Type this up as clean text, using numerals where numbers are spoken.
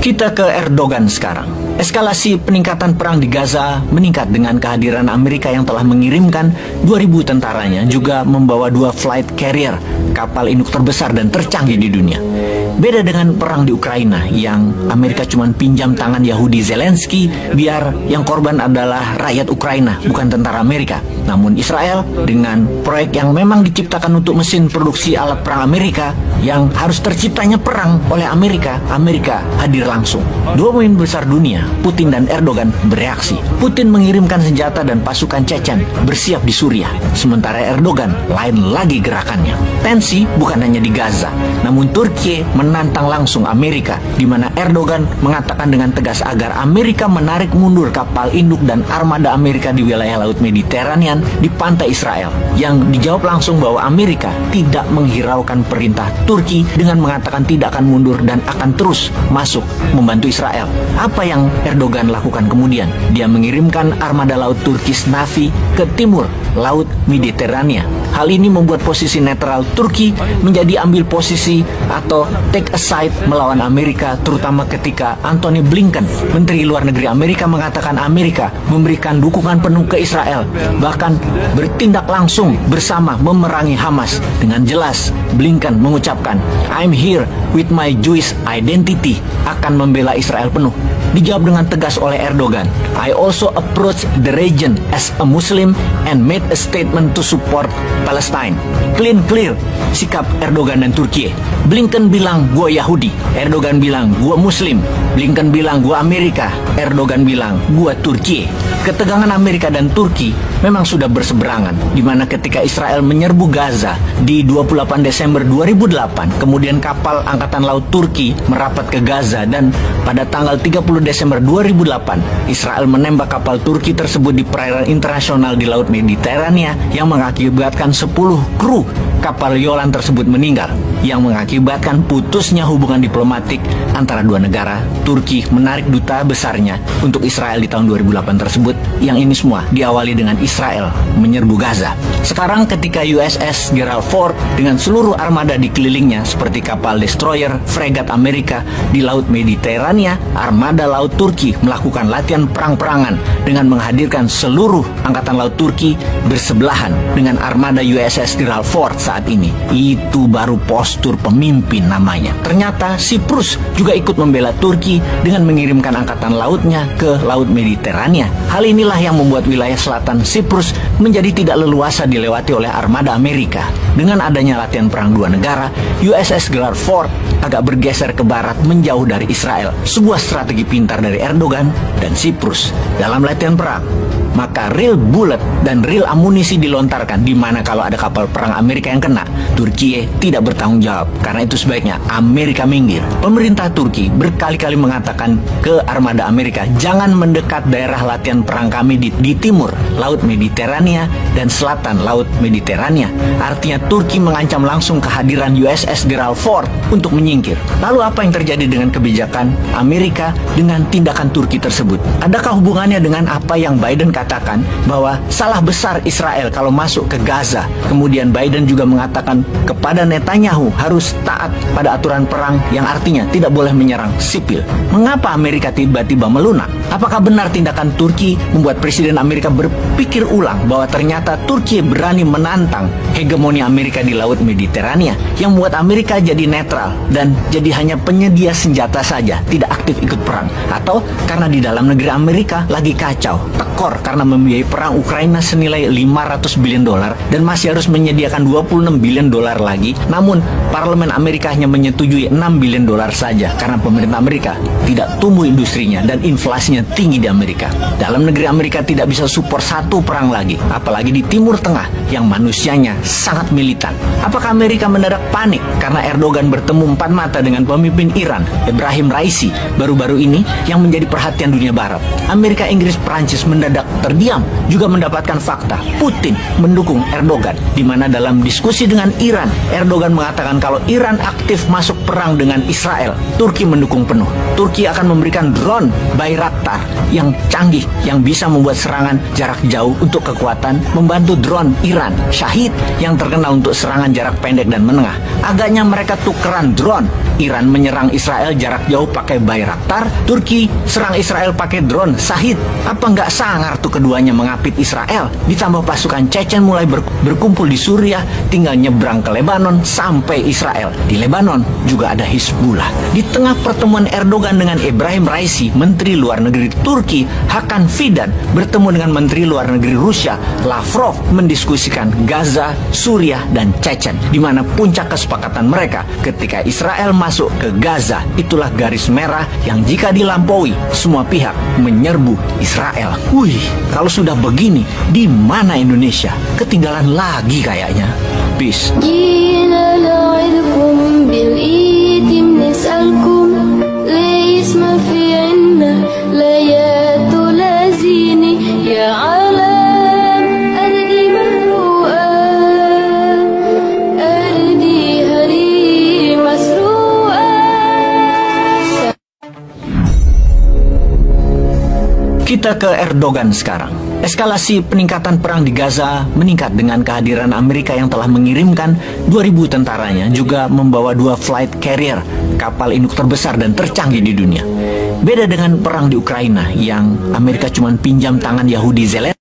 Kita ke Erdogan sekarang. Eskalasi peningkatan perang di Gaza meningkat dengan kehadiran Amerika yang telah mengirimkan 2.000 tentaranya, juga membawa 2 flight carrier, kapal induk terbesar dan tercanggih di dunia. Beda dengan perang di Ukraina yang Amerika cuma pinjam tangan Yahudi Zelensky biar yang korban adalah rakyat Ukraina, bukan tentara Amerika. Namun Israel dengan proyek yang memang diciptakan untuk mesin produksi alat perang Amerika yang harus terciptanya perang oleh Amerika hadir langsung. Dua pemimpin besar dunia, Putin dan Erdogan, bereaksi. Putin mengirimkan senjata dan pasukan Chechen bersiap di Suriah, sementara Erdogan lain lagi gerakannya. Tensi bukan hanya di Gaza, namun Turki menantang langsung Amerika, di mana Erdogan mengatakan dengan tegas agar Amerika menarik mundur kapal induk dan armada Amerika di wilayah Laut Mediterania di pantai Israel. Yang dijawab langsung bahwa Amerika tidak menghiraukan perintah Turki dengan mengatakan tidak akan mundur dan akan terus masuk membantu Israel. Apa yang Erdogan lakukan kemudian? Dia mengirimkan armada laut Turkish Navy ke timur Laut Mediterania. Hal ini membuat posisi netral Turki menjadi ambil posisi atau take a side melawan Amerika, terutama ketika Antony Blinken, Menteri Luar Negeri Amerika, mengatakan Amerika memberikan dukungan penuh ke Israel, bahkan bertindak langsung bersama memerangi Hamas. Dengan jelas Blinken mengucapkan, "I'm here with my Jewish identity," akan membela Israel penuh. Dijawab dengan tegas oleh Erdogan, "I also approach the region as a Muslim and made a statement to support Palestine." Clear sikap Erdogan dan Turki. Blinken bilang gua Yahudi, Erdogan bilang gua Muslim. Blinken bilang gua Amerika, Erdogan bilang gua Turki. Ketegangan Amerika dan Turki memang sudah berseberangan, di mana ketika Israel menyerbu Gaza di 28 Desember 2008, kemudian kapal Angkatan Laut Turki merapat ke Gaza, dan pada tanggal 30 Desember 2008, Israel menembak kapal Turki tersebut di perairan internasional di Laut Mediterania yang mengakibatkan 10 kru kapal Yolan tersebut meninggal, yang mengakibatkan putusnya hubungan diplomatik antara dua negara. Turki menarik duta besarnya untuk Israel di tahun 2008 tersebut, yang ini semua diawali dengan Israel menyerbu Gaza. Sekarang ketika USS Gerald Ford dengan seluruh armada dikelilingnya seperti kapal destroyer, fregat Amerika di Laut Mediterania, armada laut Turki melakukan latihan perang-perangan dengan menghadirkan seluruh angkatan laut Turki bersebelahan dengan armada USS Gerald Ford saat ini. Itu baru postur pemimpin namanya. Ternyata Siprus juga ikut membela Turki dengan mengirimkan angkatan lautnya ke Laut Mediterania. Hal inilah yang membuat wilayah selatan Siprus menjadi tidak leluasa dilewati oleh armada Amerika. Dengan adanya latihan perang dua negara, USS Gerald Ford agak bergeser ke barat menjauh dari Israel. Sebuah strategi pintar dari Erdogan dan Siprus dalam latihan perang. Maka real bullet dan real amunisi dilontarkan, di mana kalau ada kapal perang Amerika yang kena, Turki tidak bertanggung jawab. Karena itu sebaiknya Amerika minggir. Pemerintah Turki berkali-kali mengatakan ke armada Amerika, jangan mendekat daerah latihan perang kami di timur Laut Mediterania dan selatan Laut Mediterania. Artinya Turki mengancam langsung kehadiran USS Gerald Ford untuk menyingkir. Lalu apa yang terjadi dengan kebijakan Amerika dengan tindakan Turki tersebut? Adakah hubungannya dengan apa yang Biden katakan bahwa salah besar Israel kalau masuk ke Gaza? Kemudian Biden juga mengatakan kepada Netanyahu harus taat pada aturan perang yang artinya tidak boleh menyerang sipil. Mengapa Amerika tiba-tiba melunak? Apakah benar tindakan Turki membuat Presiden Amerika berpikir ulang bahwa ternyata Turki berani menantang hegemoni Amerika di Laut Mediterania yang membuat Amerika jadi netral dan jadi hanya penyedia senjata saja, tidak aktif ikut perang? Atau karena di dalam negeri Amerika lagi kacau, tekor karena membiayai perang Ukraina senilai 500 billion dolar dan masih harus menyediakan 26 billion dolar lagi, namun parlemen Amerika hanya menyetujui 6 billion dolar saja karena pemerintah Amerika tidak tumbuh industrinya dan inflasinya tinggi di Amerika. Dalam negeri Amerika tidak bisa support satu perang lagi, apalagi di Timur Tengah yang manusianya sangat militan. Apakah Amerika mendadak panik karena Erdogan bertemu empat mata dengan pemimpin Iran, Ebrahim Raisi, baru-baru ini yang menjadi perhatian dunia barat? Amerika, Inggris, Perancis mendadak terdiam, juga mendapatkan fakta Putin mendukung Erdogan, di mana dalam diskusi dengan Iran, Erdogan mengatakan kalau Iran aktif masuk perang dengan Israel, Turki mendukung penuh. Turki akan memberikan drone Bayraktar yang canggih yang bisa membuat serangan jarak jauh untuk kekuatan membantu drone Iran Shahid yang terkenal untuk serangan jarak pendek dan menengah. Agaknya mereka tukeran drone. Iran menyerang Israel jarak jauh pakai Bayraktar, Turki serang Israel pakai drone Shahid. Apa nggak sangar tuh keduanya mengapit Israel? Ditambah pasukan Chechen mulai berkumpul di Suriah, tinggal nyebrang ke Lebanon sampai Israel. Di Lebanon juga ada Hizbullah. Di tengah pertemuan Erdogan dengan Ebrahim Raisi, Menteri Luar Negeri Turki, Hakan Fidan bertemu dengan Menteri Luar Negeri Rusia, Lavrov, mendiskusikan Gaza, Suriah, dan Chechen, di mana puncak kesepakatan mereka ketika Israel masuk ke Gaza. Itulah garis merah yang jika dilampaui, semua pihak menyerbu Israel. Wih, kalau sudah begini, di mana Indonesia? Ketinggalan lagi kayaknya. Peace. Kita ke Erdogan sekarang. Eskalasi peningkatan perang di Gaza meningkat dengan kehadiran Amerika yang telah mengirimkan 2.000 tentaranya, juga membawa 2 flight carrier, kapal induk terbesar dan tercanggih di dunia. Beda dengan perang di Ukraina yang Amerika cuma pinjam tangan Yahudi Zelensky